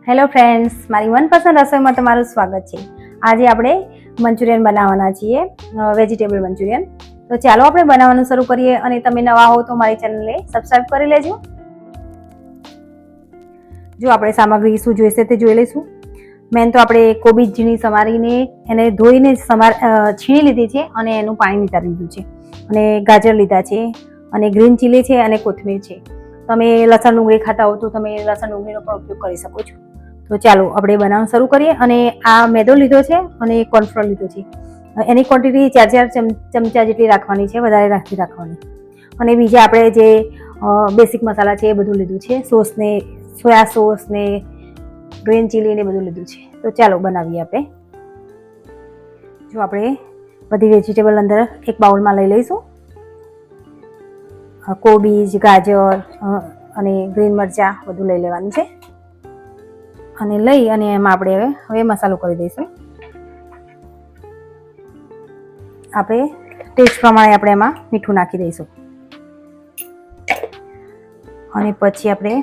Hello friends, મારી મનપસંદ રસોઈમાં તમારું સ્વાગત છે. આજે આપણે મંચુરિયન બનાવવાના છીએ, વેજીટેબલ મંચુરિયન. તો ચાલો આપણે બનાવવાનું શરૂ કરીએ. અને તમે નવા હો તો મારી ચેનલને સબસ્ક્રાઇબ કરી લેજો. જો આપણે સામગ્રી શું જોઈશે તે જોઈ લઈશું. મેન તો આપણે કોબીજ ઝીણી સમારીને એને ધોઈને છીણી લીધી છે અને એનું પાણી નિતારી લીધું છે. અને ગાજર લીધા છે અને ગ્રીન ચીલી છે અને કોથમીર છે. તમે લસણ ડુંગળી ખાતા હો તો તમે લસણ ડુંગળીનો પણ ઉપયોગ કરી શકો છો. તો ચાલો આપણે બનાવવાનું શરૂ કરીએ. અને આ મેદો લીધો છે અને કોર્નફ્લોર લીધો છે. એની ક્વોન્ટિટી 4 ચમચા જેટલી રાખવાની છે, વધારે નથી રાખવાની. અને બીજા આપણે જે બેસિક મસાલા છે એ બધું લીધું છે, સોસ ને સોયા સોસ ને ગ્રીન ચીલી ને બધું લીધું છે. તો ચાલો બનાવીએ આપણે. જો આપણે બધી વેજીટેબલ અંદર એક બાઉલમાં લઈ લઈશું. કોબીજ, ગાજર અને ગ્રીન મરચાં બધું લઈ લેવાનું છે. અને લઈ અને એમાં આપણે હવે મસાલો કરી દઈશું. આપણે ટેસ્ટ પ્રમાણે આપણે એમાં મીઠું નાખી દઈશું. અને પછી આપણે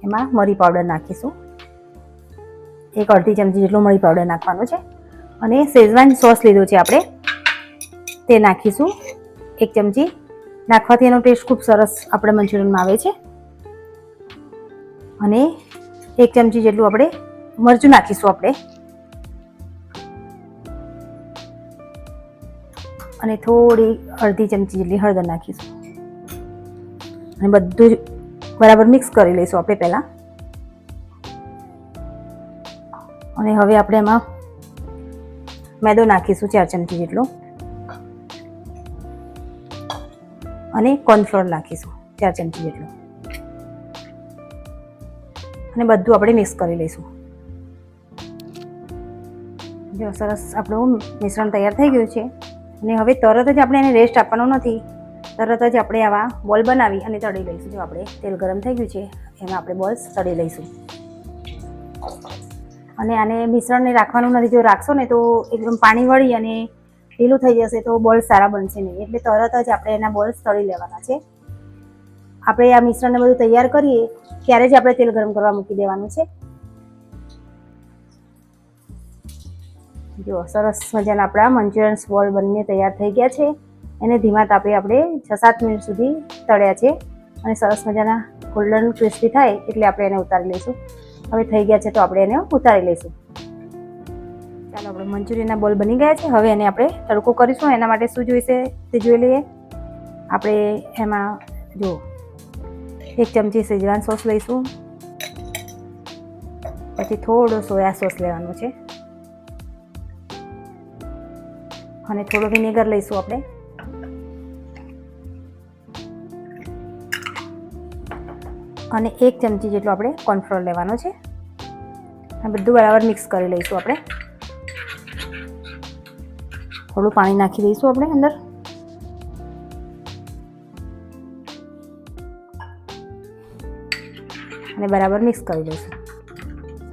એમાં મરી પાવડર નાખીશું. એક અડધી ચમચી જેટલું મરી પાવડર નાખવાનું છે. અને શેઝવાન સોસ લીધો છે આપણે, તે નાખીશું 1 ચમચી. નાખવાથી એનો ટેસ્ટ ખૂબ સરસ આપણે મંચુરિયનમાં આવે છે. અને 1 ચમચી જેટલું આપણે મરચું નાખીશું આપણે. અને થોડી અડધી ચમચી જેટલી હળદર નાખીશું. અને બધું જ બરાબર મિક્સ કરી લઈશું આપણે પહેલાં. અને હવે આપણે એમાં મેદો નાખીશું 4 ચમચી જેટલો. અને કોર્નફ્લોર નાખીશું 4 ચમચી જેટલો. અને બધું આપણે મિક્સ કરી લઈશું. જો સરસ આપણું મિશ્રણ તૈયાર થઈ ગયું છે. અને હવે તરત જ આપણે એને રેસ્ટ આપવાનો નથી, તરત જ આપણે આવા બોલ બનાવી અને તળી લઈશું. જો આપણે તેલ ગરમ થઈ ગયું છે, એમાં આપણે બોલ્સ તળી લઈશું. અને આને મિશ્રણને રાખવાનું નથી. જો રાખશો ને તો એકદમ પાણી વળી અને ઢીલું થઈ જશે તો બોલ્સ સારા બનશે નહીં. એટલે તરત જ આપણે એના બોલ્સ તળી લેવાના છે. આપણે આ મિશ્રણને બધું તૈયાર કરીએ ત્યારે જ આપણે તેલ ગરમ કરવા મૂકી દેવાનું છે. જો સરસ મજાના આપણા મંચુરિયન્સ બોલ બનીને તૈયાર થઈ ગયા છે. એને ધીમા તાપે આપણે 6-7 મિનિટ સુધી તળ્યા છે. અને સરસ મજાના ગોલ્ડન ક્રિસ્પી થાય એટલે આપણે એને ઉતારી લઈશું. હવે થઈ ગયા છે તો આપણે એને ઉતારી લઈશું. ચાલો, આપણે મંચુરિયનના બોલ બની ગયા છે. હવે એને આપણે તડકો કરીશું. એના માટે શું જોઈશે તે જોઈ લઈએ. આપણે એમાં જો 1 ચમચી શેઝવાન સોસ લઈશું. પછી થોડો સોયા સોસ લેવાનો છે. અને થોડો વિનેગર લઈશું આપણે. અને 1 ચમચી જેટલો આપણે કોર્નફ્લોર લેવાનો છે. આ બધું બરાબર મિક્સ કરી લઈશું આપણે. થોડું પાણી નાખી દઈશું આપણે અંદર. અને બરાબર મિક્સ કરી લઈશું.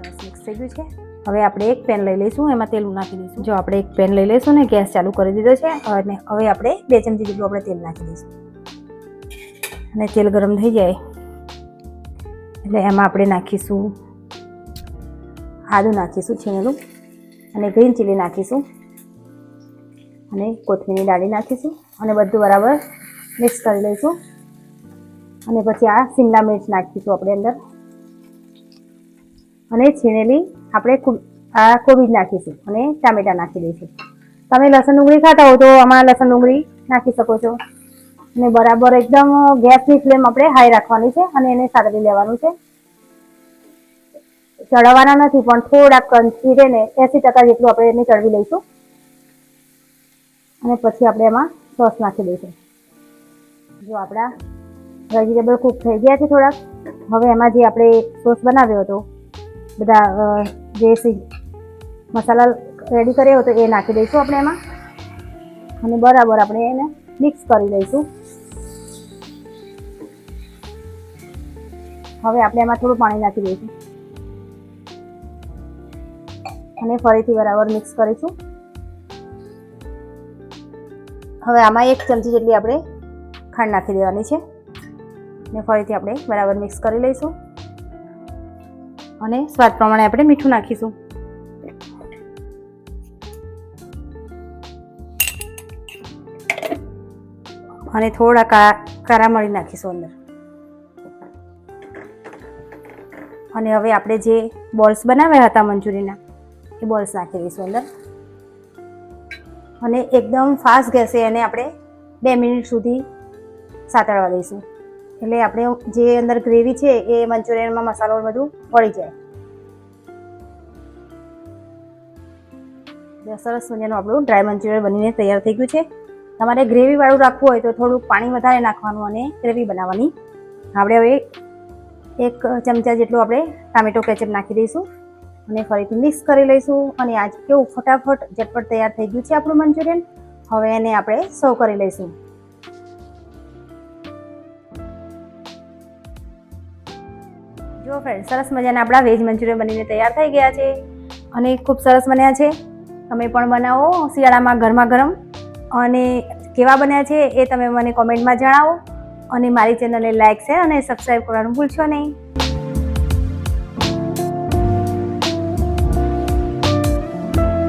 સરસ મિક્સ થઈ ગયું છે. હવે આપણે એક પેન લઈ લઈશું, એમાં તેલ નાખી દઈશું. જો આપણે એક પેન લઈ લઈશું ને ગેસ ચાલુ કરી દીધો છે. અને હવે આપણે 2 ચમચી જેટલું આપણે તેલ નાખી દઈશું. અને તેલ ગરમ થઈ જાય એટલે એમાં આપણે નાખીશું આદું નાખીશું છીણેલું. અને ગ્રીન ચીલી નાખીશું. અને કોથમીરની ડાળી નાખીશું. અને બધું બરાબર મિક્સ કરી લઈશું. અને પછી આ શિમલા મિર્ચ નાખીશું આપણે અંદર. અને છીણેલી આપણે આ કોબીજ નાખીશું. અને ટામેટા નાખી દઈશું. તમે લસણ ડુંગળી ખાતા હો તો આમાં લસણ ડુંગળી નાખી શકો છો. અને બરાબર એકદમ ગેસની ફ્લેમ આપણે હાઈ રાખવાની છે. અને એને સાતળી લેવાનું છે. ચડવાના નથી, પણ થોડાક ક્રન્ચી રહે ને 80% જેટલું આપણે એને ચડવી લઈશું. અને પછી આપણે એમાં સોસ નાખી દઈશું. જો આપણા વેજીટેબલ કૂક થઈ ગયા છે થોડાક. હવે એમાં જે આપણે સોસ બનાવ્યો હતો, બધા જે મસાલા રેડી કર્યો હતો એ નાખી દઈશું આપણે એમાં. અને બરાબર આપણે એને મિક્સ કરી દઈશું. હવે આપણે એમાં થોડું પાણી નાખી દઈશું. અને ફરીથી બરાબર મિક્સ કરીશું. હવે આમાં 1 ચમચી જેટલી આપણે ખાંડ નાખી દેવાની છે. ને ફરીથી આપણે બરાબર મિક્સ કરી લઈશું. અને સ્વાદ પ્રમાણે આપણે મીઠું નાખીશું. અને થોડા કારા મરી નાખીશું અંદર. અને હવે આપણે જે બોલ્સ બનાવ્યા હતા મંચુરિયનના એ બોલ્સ નાખી દઈશું અંદર. અને એકદમ ફાસ્ટ ગેસે એને આપણે 2 મિનિટ સુધી સાતળવા દઈશું. એટલે આપણે જે અંદર ગ્રેવી છે એ મંચુરિયનમાં મસાલો બધું વળી જાય. સરસ મજાનું આપણું ડ્રાય મંચુરિયન બનીને તૈયાર થઈ ગયું છે. તમારે ગ્રેવીવાળું રાખવું હોય તો થોડુંક પાણી વધારે નાખવાનું અને ગ્રેવી બનાવવાની. આપણે હવે 1 ચમચા જેટલું આપણે ટામેટો કેચઅપ નાખી દઈશું અને ફરીથી મિક્સ કરી લઈશું. અને આજ કેવું ફટાફટ ઝટપટ તૈયાર થઈ ગયું છે આપણું મંચુરિયન. હવે એને આપણે સર્વ કરી લઈશું. જો ફ્રેન્ડ, સરસ મજાના આપણા વેજ મંચુરિયન બનીને તૈયાર થઈ ગયા છે અને ખૂબ સરસ બન્યા છે. તમે પણ બનાવો શિયાળામાં ગરમા ગરમ. અને કેવા બન્યા છે એ તમે મને કોમેન્ટમાં જણાવો. અને મારી ચેનલને લાઈક, શેર અને સબસ્ક્રાઈબ કરવાનું ભૂલશો નહીં.